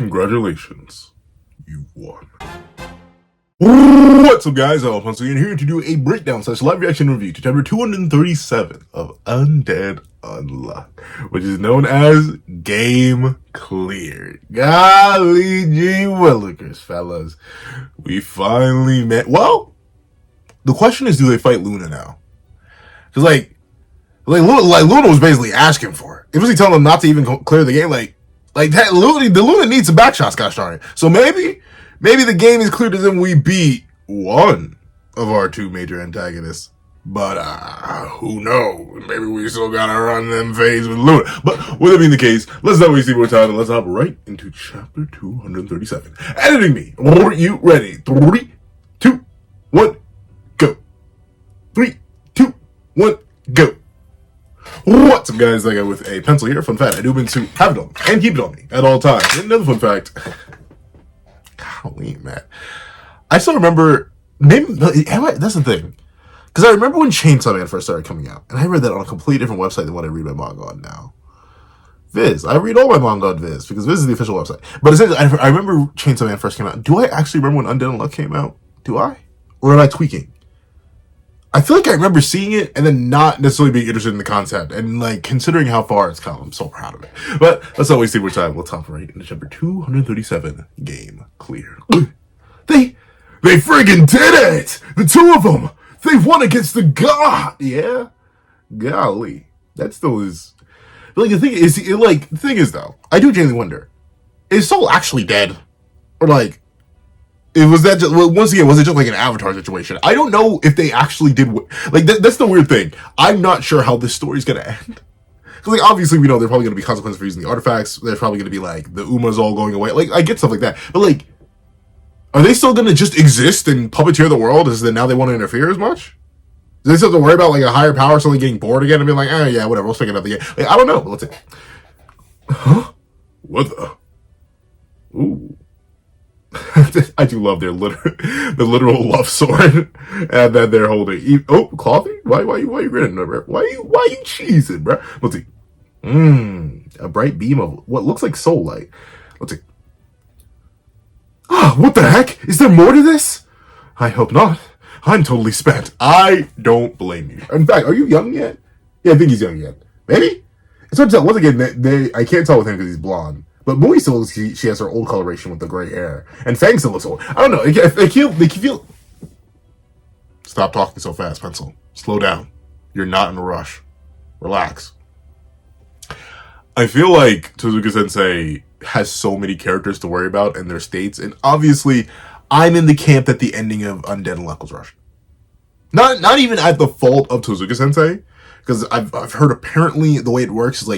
Congratulations, you won. What's up, guys? I'm once again here to do a breakdown / live reaction review to chapter 237 of Undead Unluck, which is known as Game Cleared. Golly gee willikers, fellas. We finally met. Well, the question is, do they fight Luna now? Because, Luna was basically asking for it. It was he telling them not to even clear the game. Like that, Luna needs some back shots, gosh darn it. So maybe the game is cleared, as in we beat one of our two major antagonists. But who knows? Maybe we still gotta run them phase with Luna. But with that being the case, let's not waste any more time and let's hop right into chapter 237. Editing me. Are you ready? 3, 2, 1, go. 3, 2, 1, go. What's up, guys? I got with a pencil here. Fun fact, I do mean to have it on me and keep it on me at all times. And another fun fact. Golly, man. I still remember, maybe, that's the thing. Because I remember when Chainsaw Man first started coming out. And I read that on a completely different website than what I read my manga on now. Viz. I read all my manga on Viz, because Viz is the official website. But essentially, I remember Chainsaw Man first came out. Do I actually remember when Undead Unluck came out? Do I? Or am I tweaking? I feel like I remember seeing it and then not necessarily being interested in the concept. And considering how far it's come, I'm so proud of it. But let's not waste any more time. Let's hop right into chapter 237, Game Clear. They friggin' did it! The two of them! They won against the god! Yeah? Golly. That still is... the thing is, though, I do genuinely wonder, is Soul actually dead? Or was that just, once again, was it just like an Avatar situation? I don't know if they actually did, that's the weird thing. I'm not sure how this story's gonna end. Because, obviously we know there's probably gonna be consequences for using the artifacts. There's probably gonna be, the Umas all going away. I get stuff like that. But, are they still gonna just exist and puppeteer the world as then now they want to interfere as much? Do they still have to worry about, a higher power suddenly getting bored again and being yeah, whatever, we'll pick it up again? I don't know. Let's see. Huh? What the? Ooh. I do love their the literal love sword, and then they're holding. Oh, coffee? Why you grinning, bro? Why you cheesing, bro? Let's see. A bright beam of what looks like soul light. Let's see. Ah, what the heck? Is there more to this? I hope not. I'm totally spent. I don't blame you. In fact, are you young yet? Yeah, I think he's young yet. Maybe. It's hard to tell. Once again, I can't tell with him because he's blonde. But Mui still looks, she has her old coloration with the gray hair. And Fang still looks old. I don't know. They feel... Stop talking so fast, Pencil. Slow down. You're not in a rush. Relax. I feel like Tezuka-sensei has so many characters to worry about and their states. And obviously, I'm in the camp that the ending of Undead Unluck was rushed. Not even at the fault of Tezuka-sensei. Because I've heard apparently the way it works is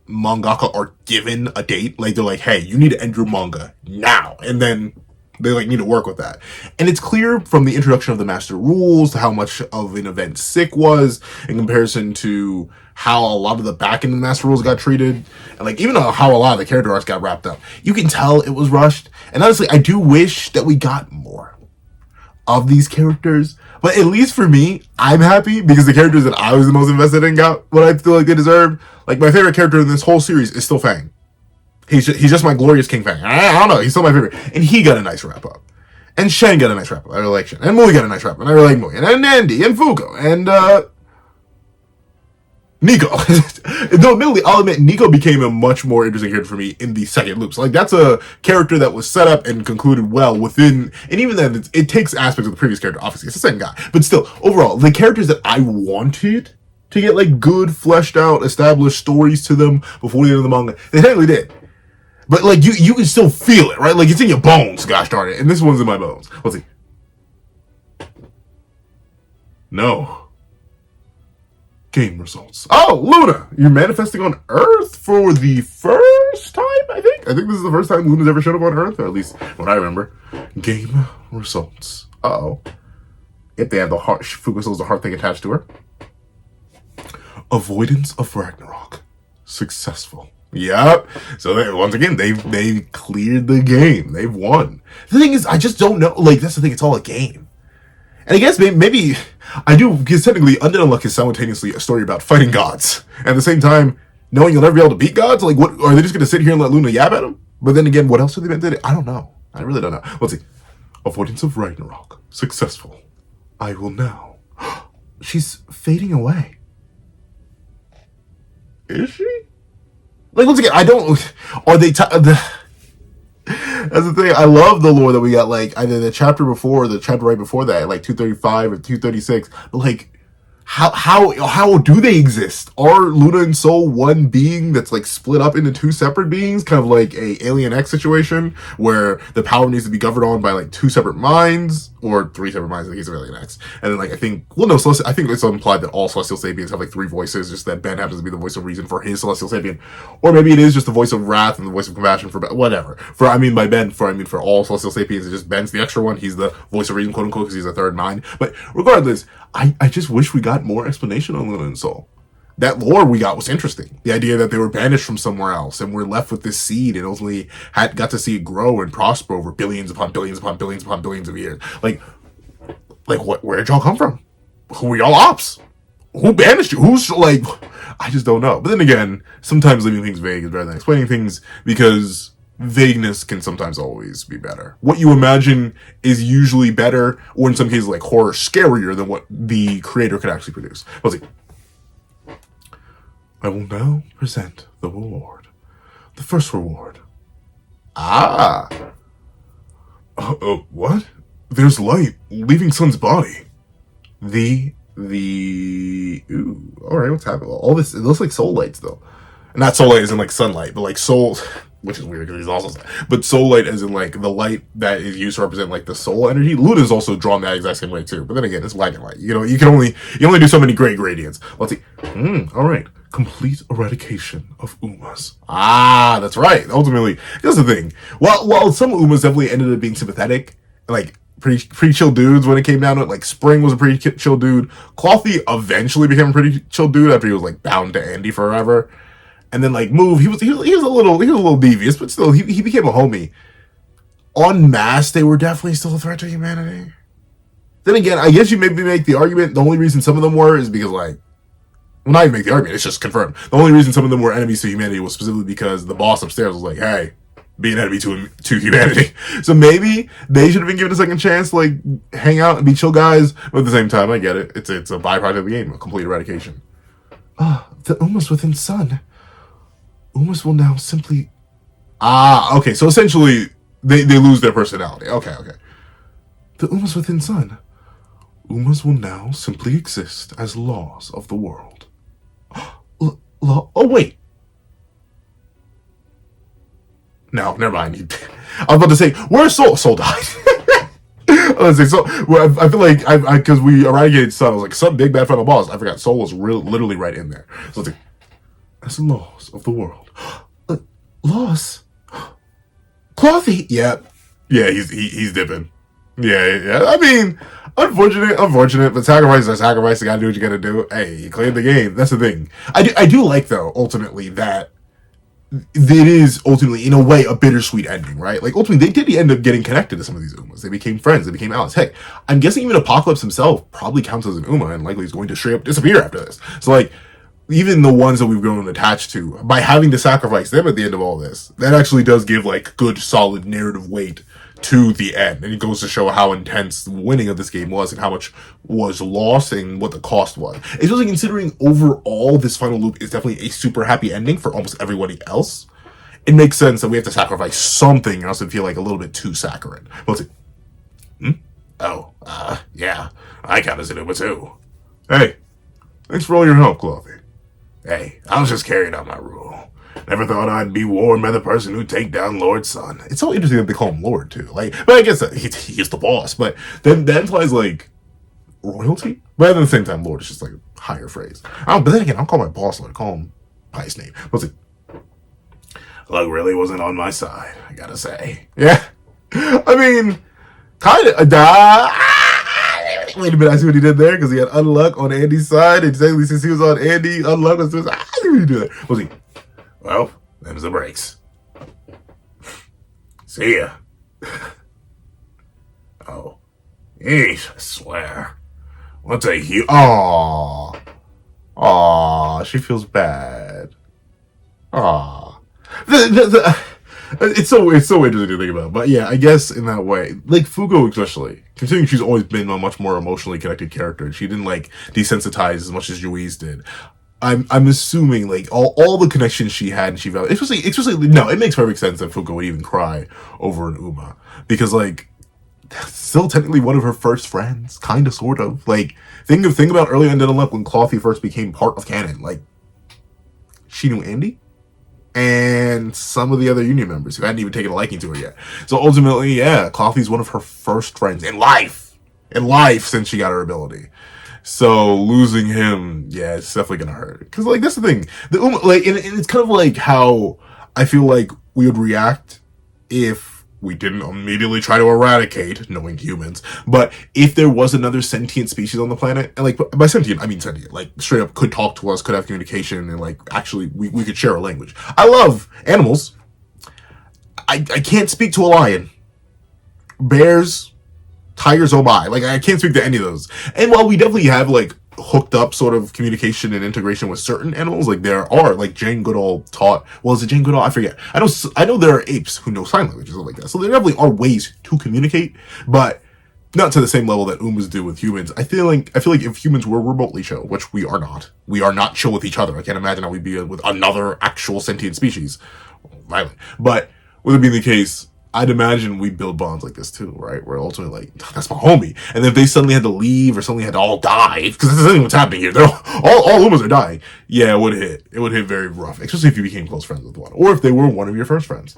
mangaka are given a date. They're like, hey, you need to end your manga now. And then they need to work with that. And it's clear from the introduction of the master rules to how much of an event Sick was in comparison to how a lot of the back end of the master rules got treated. And even how a lot of the character arcs got wrapped up. You can tell it was rushed. And honestly, I do wish that we got more of these characters. But at least for me, I'm happy because the characters that I was the most invested in got what I feel like they deserved. My favorite character in this whole series is still Fang. He's just my glorious King Fang. I don't know, he's still my favorite. And he got a nice wrap-up. And Shen got a nice wrap-up. I really like Shen. And Mui got a nice wrap-up. And I really like Mui. And Nandi and Fuuko. And, Nico. Though, admittedly, I'll admit, Nico became a much more interesting character for me in the second loop. So, that's a character that was set up and concluded well within, and even then, it takes aspects of the previous character. Obviously, it's the same guy. But still, overall, the characters that I wanted to get, good, fleshed out, established stories to them before the end of the manga, they technically did. But, you can still feel it, right? It's in your bones, gosh darn it. And this one's in my bones. Let's see. No. Game results. Oh, Luna! You're manifesting on Earth for the first time, I think? I think this is the first time Luna's ever showed up on Earth, or at least what I remember. Game results. Uh-oh. If they have the heart, Fuuko still has the heart thing attached to her. Avoidance of Ragnarok. Successful. Yep. So, once again, they've cleared the game. They've won. The thing is, I just don't know. That's the thing. It's all a game. And I guess maybe I do, because technically Undead Unluck is simultaneously a story about fighting gods. And at the same time, knowing you'll never be able to beat gods? What, are they just going to sit here and let Luna yab at them? But then again, what else did they did? I don't know. I really don't know. Let's see. Avoidance of Ragnarok. Successful. I will now. She's fading away. Is she? Like, once again, I don't. Are they? That's the thing. I love the lore that we got. Like, either the chapter before or the chapter right before that, like 235 or 236. But like, how do they exist? Are Luna and Soul one being that's like split up into two separate beings, kind of like a Alien X situation where the power needs to be governed on by like two separate minds or three separate minds in the case of Alien X? And then like I think it's implied that all Celestial Sapiens have like three voices, just that Ben happens to be the voice of reason for his Celestial Sapien, or maybe it is just the voice of wrath and the voice of compassion for whatever. For all Celestial Sapiens, it's just Ben's the extra one. He's the voice of reason, quote unquote, because he's the third mind. But regardless, I just wish we got more explanation on Luna and Soul. That lore we got was interesting. The idea that they were banished from somewhere else and we're left with this seed and ultimately got to see it grow and prosper over billions upon billions upon billions upon billions of years. Like where did y'all come from? Who were y'all ops? Who banished you? Who's like, I just don't know. But then again, sometimes leaving things vague is better than explaining things, because vagueness can sometimes always be better. What you imagine is usually better, or in some cases like horror, scarier than what the creator could actually produce. Let's see. I will now present the reward. The first reward. What? There's light leaving Sun's body. Ooh, alright, what's happening? All this, it looks like soul lights though. Not soul light as in like sunlight, but like soul, which is weird because he's also, but soul light as in like the light that is used to represent like the soul energy. Luna's also drawn that exact same way too, but then again, it's black and white. You know, you can only do so many gray gradients. Let's see. Alright. Complete eradication of Umas. That's right. Ultimately, here's the thing. While some Umas definitely ended up being sympathetic, like pretty chill dudes when it came down to it, like Spring was a pretty chill dude. Clothy eventually became a pretty chill dude after he was like bound to Andy forever. And then like Move, he was a little devious, but still he became a homie. En masse, they were definitely still a threat to humanity. Then again, I guess you maybe make the argument the only reason some of them were is because like, well, not even make the argument, it's just confirmed. The only reason some of them were enemies to humanity was specifically because the boss upstairs was like, hey, be an enemy to humanity. So maybe they should have been given a second chance to like hang out and be chill guys. But at the same time, I get it. It's a byproduct of the game, a complete eradication. The Umas within Sun. Umas will now simply... okay, so essentially they lose their personality. Okay. The Umas within Sun. Umas will now simply exist as laws of the world. Oh, wait. No, never mind. I was about to say, where's Soul? Soul died. I was say, so I feel like because we eradicated Sun, I was like, some big bad final boss. I forgot Soul was literally right in there. So it's like, as laws of the world. Laws? Clothy? Yeah, he's dipping. Yeah. I mean, unfortunate, but sacrifice is sacrifice. You gotta do what you gotta do. Hey, you cleared the game. That's the thing. I do like, though, ultimately, that it is ultimately, in a way, a bittersweet ending, right? Like, ultimately, they did end up getting connected to some of these Umas. They became friends. They became allies. Heck, I'm guessing even Apocalypse himself probably counts as an Uma, and likely is going to straight up disappear after this. So, like, even the ones that we've grown attached to, by having to sacrifice them at the end of all this, that actually does give, like, good, solid narrative weight to the end. And it goes to show how intense the winning of this game was and how much was lost and what the cost was. Especially considering overall this final loop is definitely a super happy ending for almost everybody else. It makes sense that we have to sacrifice something or else it'd feel like a little bit too saccharine. But let's see. Yeah. I count as an Uma too. Hey, thanks for all your help, Clothy. Hey, I was just carrying out my rule. Never thought I'd be warned by the person who'd take down Lord Sun. It's so interesting that they call him Lord, too. Like, but I guess he is the boss. But then that implies, like, royalty? But at the same time, Lord is just, like, a higher phrase. But then again, I'll call my boss Lord. Call him by his name. What's it? Luck really wasn't on my side, I gotta say. Yeah. I mean, kind of. Wait a minute, I see what he did there, because he had Unluck on Andy's side, and technically since he was on Andy, Unluck was doing... I see what he did there. What's he? Well, them's the breaks. See ya. Oh. Yeesh, I swear. What's a huge... Aww, she feels bad. Aww. it's so interesting to think about. But yeah, I guess in that way, like Fuuko especially, considering she's always been a much more emotionally connected character, she didn't like desensitize as much as Juiz did. I'm assuming like all the connections she had and she felt, especially no, it makes perfect sense that Fuuko would even cry over an Uma, because like that's still technically one of her first friends, kind of, sort of. Like think about early Undead Unluck when Coffee first became part of canon. Like she knew Andy and some of the other union members who hadn't even taken a liking to her yet. So ultimately, yeah, Coffee's one of her first friends in life since she got her ability. So losing him, yeah, it's definitely gonna hurt. Because like that's the thing, like, and it's kind of like how I feel like we would react if we didn't immediately try to eradicate, knowing humans, but if there was another sentient species on the planet, and like by sentient, I mean sentient, like straight up could talk to us, could have communication, and like actually we could share a language. I love animals. I can't speak to a lion, bears, tigers, oh my, like I can't speak to any of those. And while we definitely have like hooked up sort of communication and integration with certain animals, like there are, like Jane Goodall taught, well, is it Jane Goodall? I forget. I know there are apes who know sign language and stuff like that, so there definitely are ways to communicate, but not to the same level that Umas do with humans. I feel like if humans were remotely chill, which we are not chill with each other. I can't imagine how we'd be with another actual sentient species, violent. But with it being the case, I'd imagine we build bonds like this too, right? Where ultimately, like, that's my homie. And if they suddenly had to leave or suddenly had to all die, because this isn't what's happening here. They're all Umas are dying. Yeah, it would hit. It would hit very rough, especially if you became close friends with one, or if they were one of your first friends.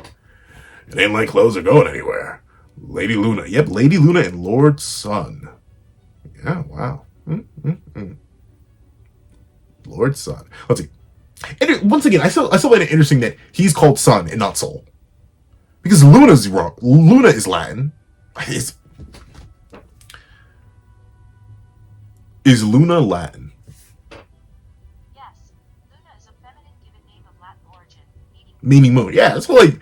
It ain't like clothes are going anywhere. Lady Luna. Yep, Lady Luna and Lord Sun. Yeah, wow. Lord Sun. Let's see. And once again, I still find it interesting that he's called Sun and not Soul. Because Luna's wrong. Luna is Latin. Is Luna Latin? Yes. Luna is a feminine given name of Latin origin, meaning moon. Yeah, it's like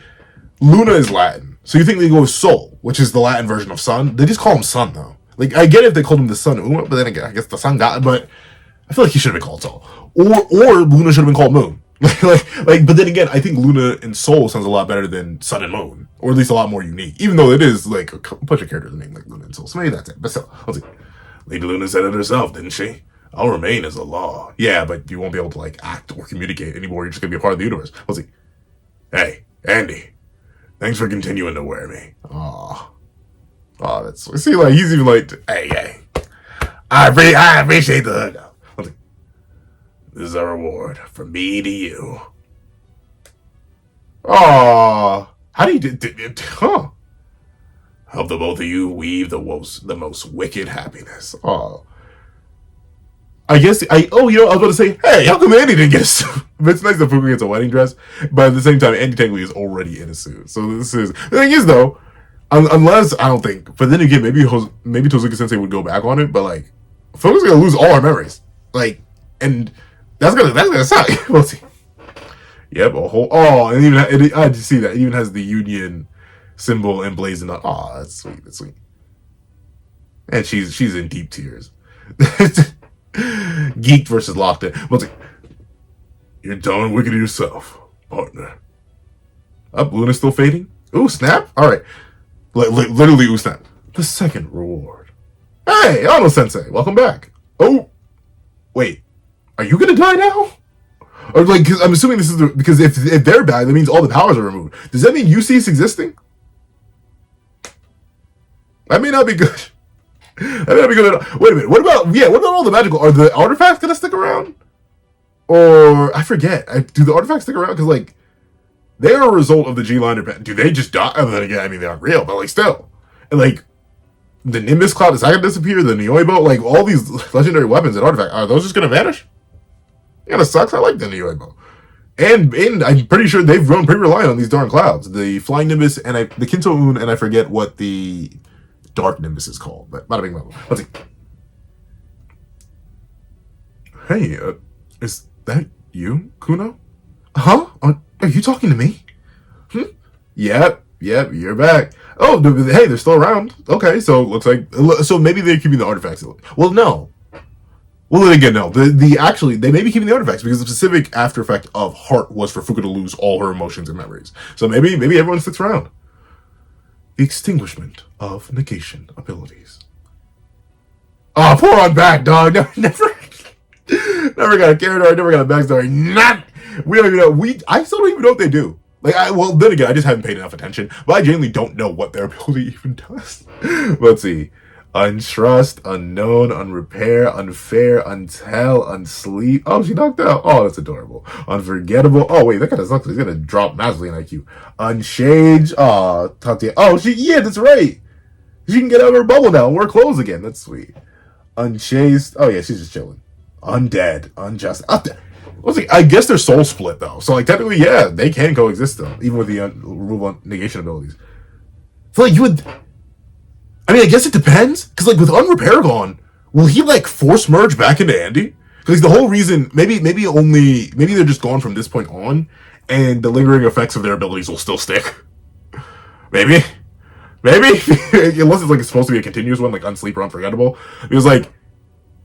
Luna is Latin. So you think they go with Sol, which is the Latin version of sun. They just call him Sun, though. Like, I get it if they called him the Sun Uma, but then again, I guess the Sun got it, but I feel like he should have been called Sol. Or Luna should have been called Moon. But then again, I think Luna and Soul sounds a lot better than Sun and Moon, or at least a lot more unique. Even though it is like a bunch of characters named like Luna and Soul, so maybe that's it. But still, let's see. Lady Luna said it herself, didn't she? I'll remain as a law. Yeah, but you won't be able to like act or communicate anymore. You're just gonna be a part of the universe. Let's see. Hey, Andy, thanks for continuing to wear me. Oh, that's see, like he's even like, hey, I appreciate the hug. This is a reward from me to you. Aww. How do you huh? Help the both of you weave the most wicked happiness. Oh. I guess I was about to say, hey, how come Andy didn't get a suit? But it's nice that Fuuko gets a wedding dress, but at the same time, Andy technically is already in a suit. So this is the thing is though, unless I don't think, but then again, maybe Tozuka Sensei would go back on it, but like Fuuko's gonna lose all her memories. Like, and that's gonna suck. We'll see. Yep, a whole. Oh, and even I just see that it even has the Union symbol emblazoned on. Oh, that's sweet. That's sweet. And she's in deep tears. Geeked versus locked in. We'll see. You're done wicked yourself, partner. Up, Luna's still fading. Ooh, snap. All right, literally, ooh, snap. The second reward. Hey, Ano Sensei, welcome back. Oh, wait. Are you gonna die now? Or like, cause I'm assuming this is because if they're bad, that means all the powers are removed. Does that mean you cease existing? That may not be good. That may not be good at all. Wait a minute. What about all the magical? Are the artifacts gonna stick around? Or I forget. Do the artifacts stick around? Because like, they are a result of the G-Liner. Do they just die? And then again, I mean, they aren't real, but like still, and like. The Nimbus Cloud, is that gonna disappear? The Nioibo, like all these legendary weapons and artifacts, are those just gonna vanish? It kinda sucks. I like the Nioibo. And I'm pretty sure they've grown pretty reliant on these darn clouds. The Flying Nimbus and the Kinto Un, and I forget what the Dark Nimbus is called, but bada bing bada. Let's see. Hey, is that you, Kuno? Huh? Are you talking to me? Yep, you're back. Oh, hey, they're still around. Okay, so looks like, so maybe they're keeping the artifacts. Well, no. Well, then again, no. The actually, they may be keeping the artifacts because the specific after effect of Heart was for Fuuko to lose all her emotions and memories. So maybe everyone sticks around. The extinguishment of negation abilities. Oh, pour on back, dog. Never got a character. I never got a backstory. We don't even know. I still don't even know what they do. Like, then again, I just haven't paid enough attention. But I genuinely don't know what their ability even does. Let's see. Untrust, unknown, unrepair, unfair, untell, unsleep. Oh, she knocked out. Oh, that's adorable. Unforgettable. Oh, wait, that kind of sucks. He's gonna drop massively in IQ. Unshade. Oh, talk to you. Oh, yeah, that's right. She can get out of her bubble now and wear clothes again. That's sweet. Unchased. Oh, yeah, she's just chilling. Undead. Unjust. I guess they're soul split, though. So, like, technically, yeah, they can coexist, though, even with the removal negation abilities. I feel like you would... I mean, I guess it depends, because, like, with Unrepair gone, will he, like, force merge back into Andy? Because the whole reason, maybe they're just gone from this point on, and the lingering effects of their abilities will still stick. Maybe. Unless it's, like, it's supposed to be a continuous one, like Unsleep or Unforgettable. Because, like,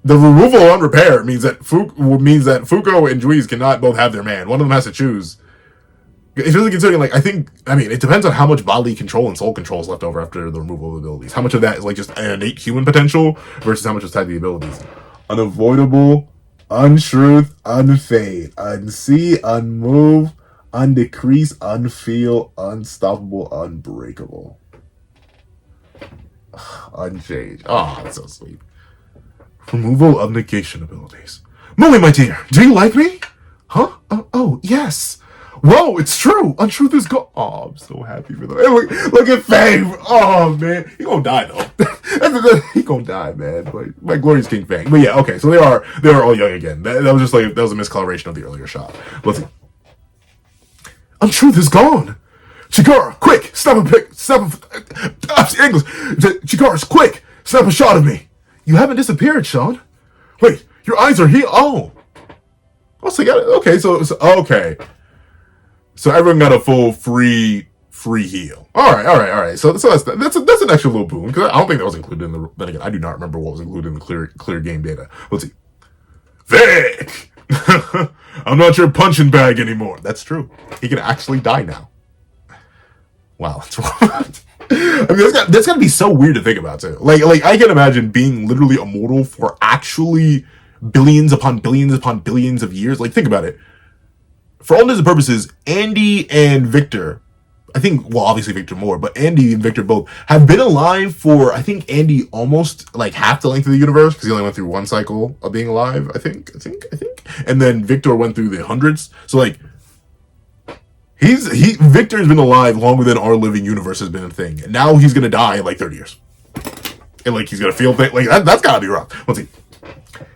the removal of Unrepair means that Fuuko and Juiz cannot both have their man. One of them has to choose. It's really considering, like, it depends on how much bodily control and soul control is left over after the removal of abilities. How much of that is, like, just an innate human potential versus how much is tied to the abilities. Unavoidable, untruth, unfade, unsee, unmove, undecrease, unfeel, unstoppable, unbreakable. Unchanged. Oh, that's so sweet. Removal of negation abilities. Moe, my dear, do you like me? Huh? Oh, yes. Whoa, it's true. Untruth is gone. Oh, I'm so happy for them. Hey, look at Fang. Oh, man. He gonna die, though. He gonna die, man. But my glorious King Fang. But yeah, okay. So they are all young again. That was just like, that was a miscoloration of the earlier shot. Let's see. Untruth is gone. Chikara, quick, English. Chikara, quick, snap a shot of me. You haven't disappeared, Sean. Wait, your eyes are here. Oh, so you got it. Okay, so okay. So everyone got a full free heal. All right. So that's an extra little boon because I don't think that was included in the. Then again, I do not remember what was included in the clear game data. Let's see. Vic, I'm not your punching bag anymore. That's true. He can actually die now. Wow, that's wrong. I mean, that's gotta be so weird to think about too. Like I can imagine being literally immortal for actually billions upon billions upon billions of years. Like, think about it. For all intents and purposes, Andy and Victor, I think, well, obviously Victor more, but Andy and Victor both have been alive for, I think, Andy almost like half the length of the universe because he only went through one cycle of being alive. I think, and then Victor went through the hundreds. So like. Victor's been alive longer than our living universe has been a thing. And now he's gonna die in like 30 years. And like he's gonna feel like that's gotta be rough. Let's see.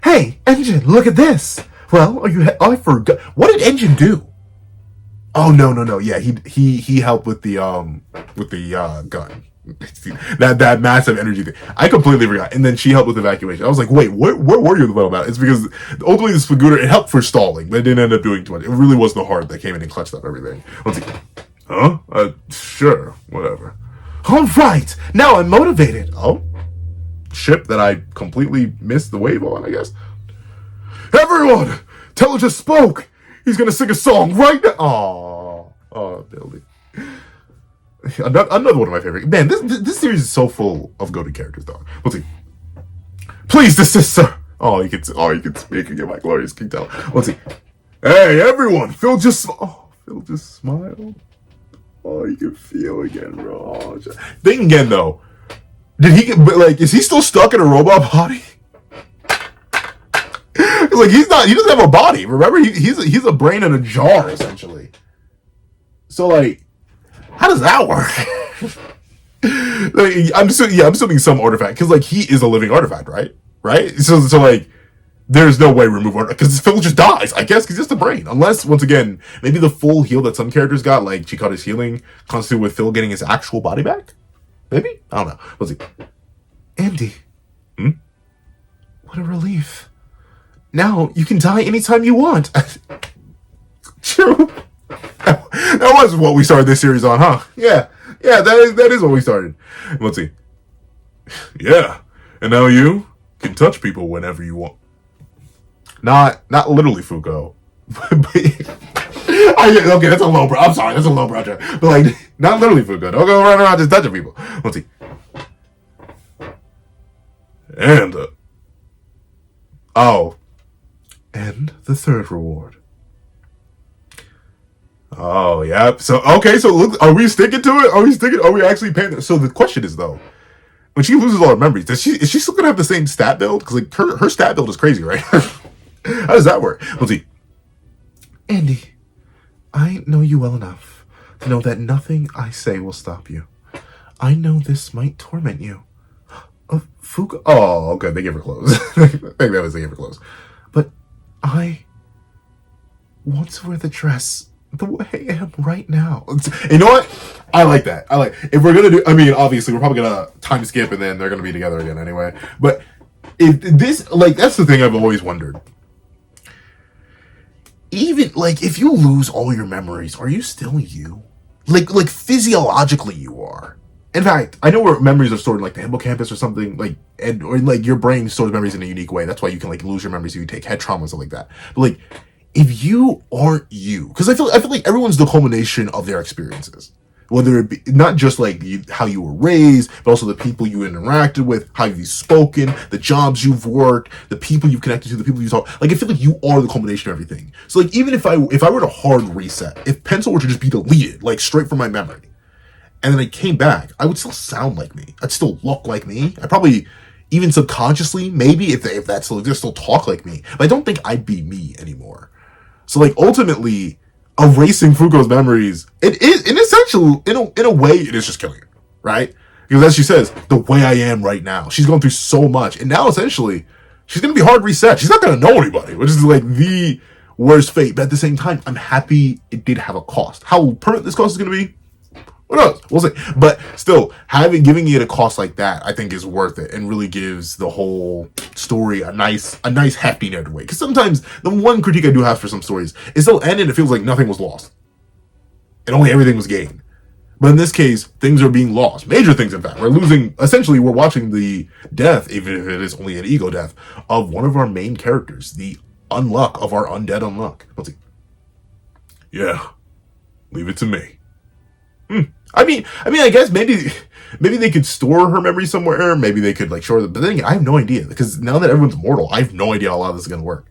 Hey, Engine, look at this. Well, I forgot. What did Engine do? Oh no. Yeah, he helped with the gun. that massive energy thing. I completely forgot. And then she helped with evacuation. I was like, wait, where were you about? It's because ultimately the Spagooter, it helped for stalling, but it didn't end up doing too much. It really was the heart that came in and clutched up everything. Let's see. Huh? Sure. Whatever. All right. Now I'm motivated. Oh? Ship that I completely missed the wave on, I guess. Everyone! Teller just spoke! He's gonna sing a song right now! Oh, Billy. Another one of my favorite. Man, this series is so full of goated characters, though. Let's see. Please desist, sir. Oh, you can speak again, my glorious King Teller. Let's see. Hey, everyone! Phil just smiled. Oh, you can feel again, bro. Oh, think again, though. Did he is he still stuck in a robot body? Like he doesn't have a body. Remember, he's a brain in a jar essentially. So like, how does that work? I'm assuming some artifact because like he is a living artifact, right? So like, there's no way remove artifact because Phil just dies. I guess because it's just a brain. Unless once again, maybe the full heal that some characters got, like Chikata's healing, constituted with Phil getting his actual body back. Maybe? I don't know. Let's see. Andy. What a relief. Now you can die anytime you want. True. That was what we started this series on, huh? Yeah, that is what we started. Let's see. Yeah. And now you can touch people whenever you want. Not literally fuuko. Okay, that's a low bro. I'm sorry, that's a low bro joke. But like, not literally fuuko. Don't go running around just touching people. Let's see. And and the third reward. Oh, yep. So okay, so look, are we sticking to it? Are we actually paying? So the question is though, when she loses all her memories, is she still gonna have the same stat build? Because like her stat build is crazy, right? How does that work? Let's see. Andy, I know you well enough to know that nothing I say will stop you. I know this might torment you. Fuuko. Oh, okay. They gave her clothes. I think that was they gave her clothes. But I want to wear the dress the way I am right now. You know what? I like that. If we're gonna do. I mean, obviously, we're probably gonna time skip and then they're gonna be together again anyway. But if this, like, that's the thing I've always wondered. Even like if you lose all your memories, are you still you? Like physiologically you are. In fact, I know where memories are stored in like the hippocampus or something, like, or like your brain stores memories in a unique way. That's why you can like lose your memories if you take head trauma and stuff like that. But like, if you aren't you, because I feel like everyone's the culmination of their experiences, whether it be not just like how you were raised, but also the people you interacted with, how you've spoken, the jobs you've worked, the people you've connected to, the people you talk. Like, I feel like you are the culmination of everything. So like, even if I were to hard reset, if pencil were to just be deleted, like straight from my memory, and then I came back, I would still sound like me. I'd still look like me. I probably, even subconsciously, maybe if that still exists, still talk like me. But I don't think I'd be me anymore. So like ultimately, erasing Fuuko's memories, it is in essential, in a way, it is just killing her, right? Because as she says, the way I am right now, she's going through so much, and now essentially, she's gonna be hard reset. She's not gonna know anybody, which is like the worst fate. But at the same time, I'm happy it did have a cost. How permanent this cost is gonna be, who knows? We'll see. But still, giving it a cost like that, I think is worth it, and really gives the whole story a nice hefty narrative weight. Because sometimes the one critique I do have for some stories is they'll end and it feels like nothing was lost, and only everything was gained. But in this case, things are being lost. Major things, in fact. We're watching the death, even if it is only an ego death, of one of our main characters, the Unluck of our Undead Unluck. Let's see. Yeah, leave it to me. I mean, I guess maybe they could store her memory somewhere. Maybe they could like show her. But then again, I have no idea, because now that everyone's mortal, I have no idea how a lot of this is gonna work.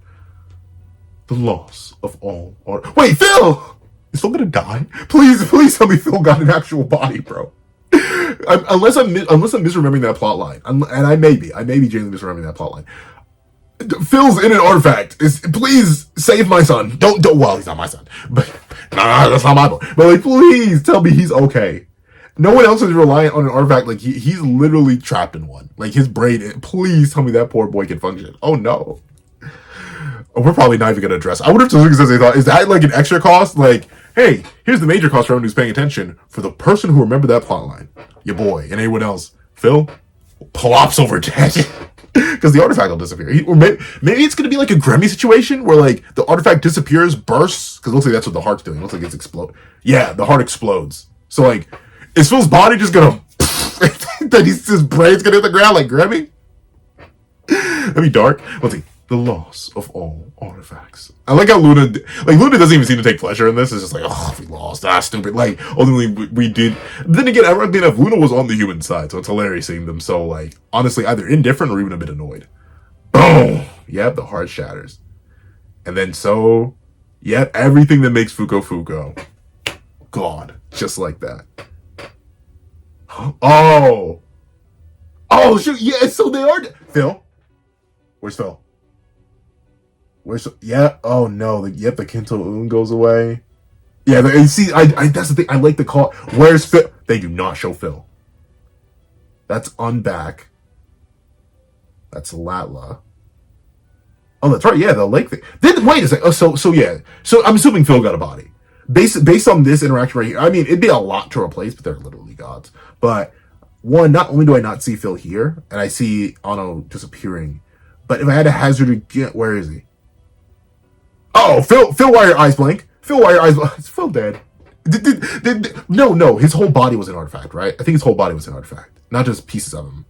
The loss of all art. Wait, Phil! Is Phil gonna die? Please tell me Phil got an actual body, bro. Unless I'm misremembering that plot line, and I may be genuinely misremembering that plot line. Phil's in an artifact. Please save my son. Don't. Well, he's not my son, but nah, that's not my boy. But like, please tell me he's okay. No one else is reliant on an artifact. Like he's literally trapped in one. Like his brain. Please tell me that poor boy can function. Oh no. We're probably not even gonna address. I wonder if Suzuki says they thought, is that like an extra cost? Like, hey, here's the major cost for everyone who's paying attention. For the person who remembered that plot line, your boy, and anyone else, Phil plops over dead. Because the artifact will disappear. Or maybe it's going to be like a Grammy situation where like the artifact disappears, bursts, because it looks like that's what the heart's doing. It looks like it's explode. Yeah, the heart explodes. So like, is Phil's body just going to, that his brain's going to hit the ground like Grammy? That'd be dark. Let's see. The loss of all artifacts. I like how Luna doesn't even seem to take pleasure in this. It's just like, oh, we lost. Stupid. Like, ultimately, we did. Then again, ironically enough, Luna was on the human side, so it's hilarious seeing them so, like, honestly, either indifferent or even a bit annoyed. Boom! Yep, the heart shatters. And then everything that makes Fuuko, gone. Just like that. Oh! Oh, shoot, yeah, so they are... Phil? Where's Phil? Oh no, the Kento Un goes away. Yeah, you see, I that's the thing, I like the call. Where's Phil? They do not show Phil. That's Unback. That's Latla. Oh, that's right, yeah, the lake thing. Wait a second, so yeah. So I'm assuming Phil got a body. Based on this interaction right here, I mean, it'd be a lot to replace, but they're literally gods. But one, not only do I not see Phil here, and I see Ano disappearing, but if I had a hazard to get, where is he? Oh, Phil, why your eyes blank? Phil, why your eyes blank? Is Phil dead? No, his whole body was an artifact, right? I think his whole body was an artifact, not just pieces of him.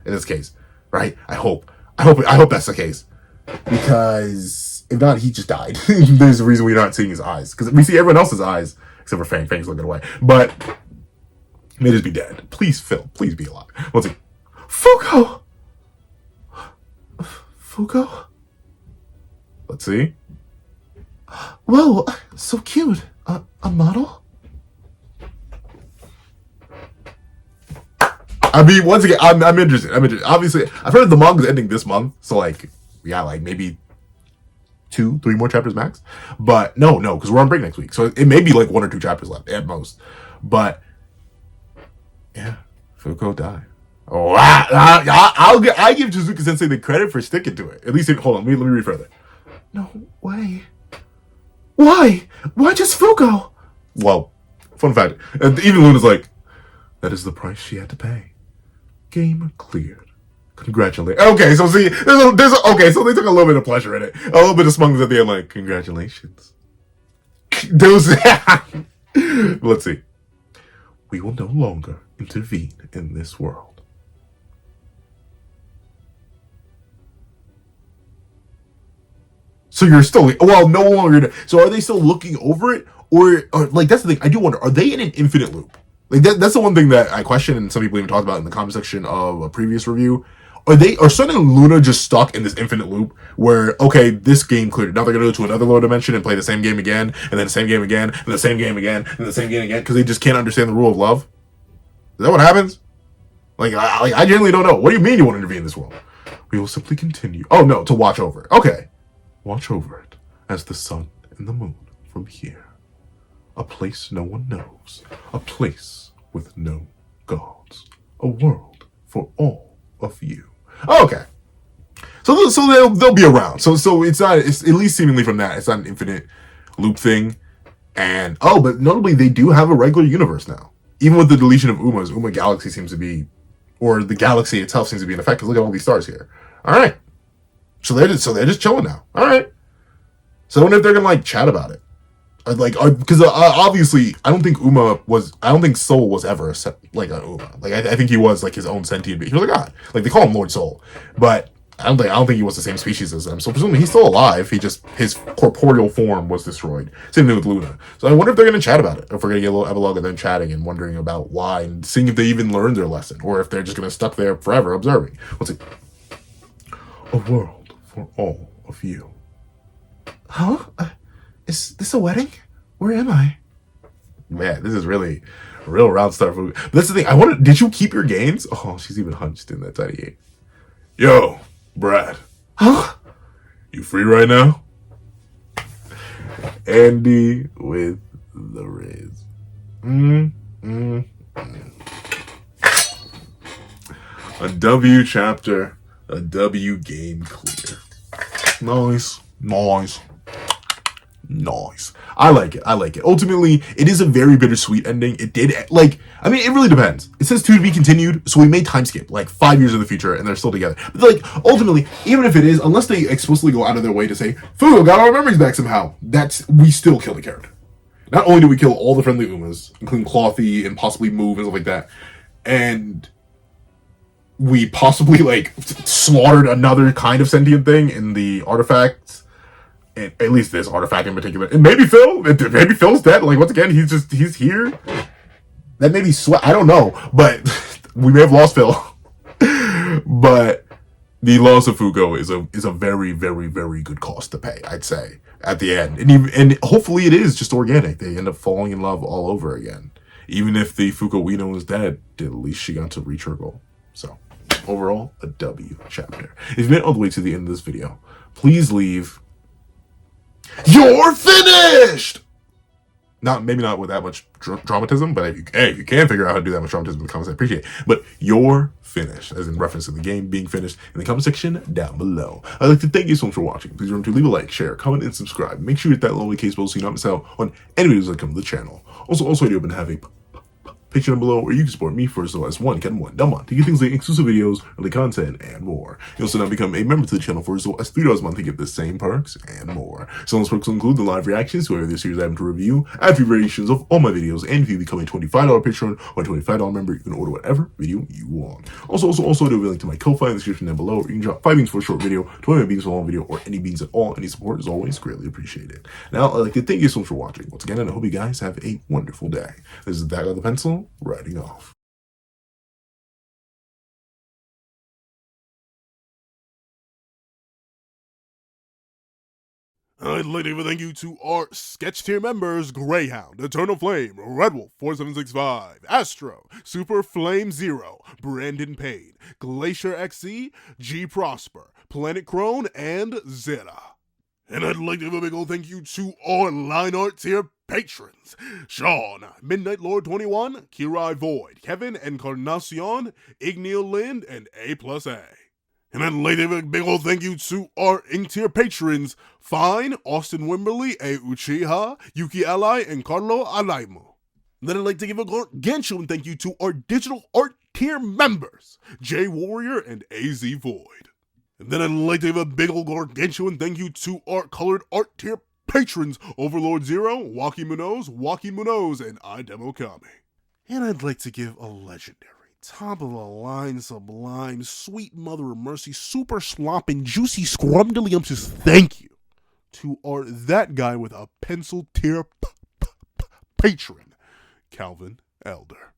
In this case, right? I hope that's the case. Because if not, he just died. There's a reason we're not seeing his eyes. Because we see everyone else's eyes, except for Fang. Fang's looking away. But he may just be dead. Please, Phil. Please be alive. Let's see. Fuuko! Fuuko? Let's see. Whoa, so cute. A model? I mean, once again, I'm interested. Obviously, I've heard the manga's ending this month, so like, yeah, like maybe 2-3 more chapters max. But no, because we're on break next week, so it may be like 1 or 2 chapters left at most. But yeah, Fuuko died. Oh, I give Shizuka Sensei the credit for sticking to it. At least, hold on, let me read further. No way. Why? Why just Fuuko? Well, fun fact, even Luna's like, that is the price she had to pay. Game cleared. Congratulations. Okay, so see, okay, so they took a little bit of pleasure in it. A little bit of smugness at the end, like, congratulations. Let's see. We will no longer intervene in this world. So you're still, well, no longer, so are they still looking over it? Or like, that's the thing, I do wonder, are they in an infinite loop? Like, that's the one thing that I question, and some people even talked about in the comment section of a previous review. Are Sun and Luna just stuck in this infinite loop where, okay, this game cleared, now they're gonna go to another lower dimension and play the same game again, and then the same game again, and the same game again, and the same game again, because they just can't understand the rule of love? Is that what happens? Like, I genuinely don't know. What do you mean you want to intervene in this world? We will simply continue. Oh, no, to watch over it. Okay. Watch over it as the sun and the moon from here. A place no one knows. A place with no gods. A world for all of you. Oh, okay. So they'll be around. So it's not, it's at least seemingly from that, it's not an infinite loop thing. And, but notably they do have a regular universe now. Even with the deletion of Uma Galaxy seems to be, or the galaxy itself seems to be in effect, because look at all these stars here. Alright. So they're just chilling now. Alright. So I wonder if they're gonna like chat about it. Because obviously, I don't think Soul was ever like a Uma. Like I think he was like his own sentient being. He was a god. Like they call him Lord Soul, but I don't think he was the same species as them. So presumably he's still alive. His corporeal form was destroyed. Same thing with Luna. So I wonder if they're gonna chat about it. If we're gonna get a little epilogue of them chatting and wondering about why and seeing if they even learned their lesson, or if they're just gonna stuck there forever observing. What's it? A world for all of you. Huh? Is this a wedding? Where am I? Man, this is really a real round start food. But that's the thing. Did you keep your gains? Oh, she's even hunched in that tiny gate. Yo, Brad. Huh? You free right now? Andy with the Riz. A W chapter, a W game clear. Nice. I like it. Ultimately, it is a very bittersweet ending. It did, it really depends. It says to be continued, so we may time skip, 5 years in the future, and they're still together. But, ultimately, even if it is, unless they explicitly go out of their way to say, Fuuko got our memories back somehow, we still kill the character. Not only do we kill all the friendly Umas, including Clothy and possibly Move and stuff like that, and we possibly, slaughtered another kind of sentient thing in the artifacts, at least this artifact in particular. And maybe Phil's dead. Once again, he's here. That may be I don't know. But we may have lost Phil. But the loss of Fuuko is a very, very, very good cost to pay, I'd say, at the end. And hopefully it is just organic. They end up falling in love all over again. Even if the Fuuko we know is dead, at least she got to reach her goal. So, overall, a W chapter. If you made it all the way to the end of this video, please leave "You're finished!" Maybe not with that much dramatism, but if you can figure out how to do that much dramatism in the comments, I appreciate it. But "You're finished," as in reference to the game being finished, in the comment section down below. I'd like to thank you so much for watching. Please remember to leave a like, share, comment, and subscribe. Make sure you hit that lonely case bell so you don't miss out on any videos that come to the channel. Also, I do hope to have a Picture down below, or you can support me for as low as $1 to get things like exclusive videos, early content, and more. You also now become a member to the channel for as low as $3 a month to get the same perks and more. Some of those perks will include the live reactions to every series I have to review, ad-free variations of all my videos, and if you become a $25 patron or $25 member, you can order whatever video you want. Also, there will be a link to my Ko-Fi in the description down below, where you can drop 5 beans for a short video, 20 beans for a long video, or any beans at all. Any support is always greatly appreciated. Now, I'd like to thank you so much for watching once again, and I hope you guys have a wonderful day. This is That Guy with the Pencil, writing off. I'd like to give a thank you to our sketch tier members: Greyhound, Eternal Flame, Red Wolf 4765, Astro, Super Flame Zero, Brandon Payne, Glacier XE, G Prosper, Planet Crone, and Zeta. And I'd like to give a big old thank you to our line art tier patrons: Sean, Midnight Lord 21, Kirai Void, Kevin Encarnacion, Igneal Lind, and A+A. And I'd like to give a big old thank you to our ink tier patrons: Fine, Austin Wimberly, A Uchiha, Yuki Ally, and Carlo Alaimo. Then I'd like to give a gargantuan thank you to our digital art tier members: J Warrior and AZ Void. And then I'd like to give a big old gargantuan thank you to our colored art tier patrons: Overlord Zero, Waki Munoz, and iDemokami. And I'd like to give a legendary, top of the line, sublime, sweet mother of mercy, super slopping, juicy scrumdiddlyumptious thank you to our That Guy with a Pencil tier patron, Calvin Elder.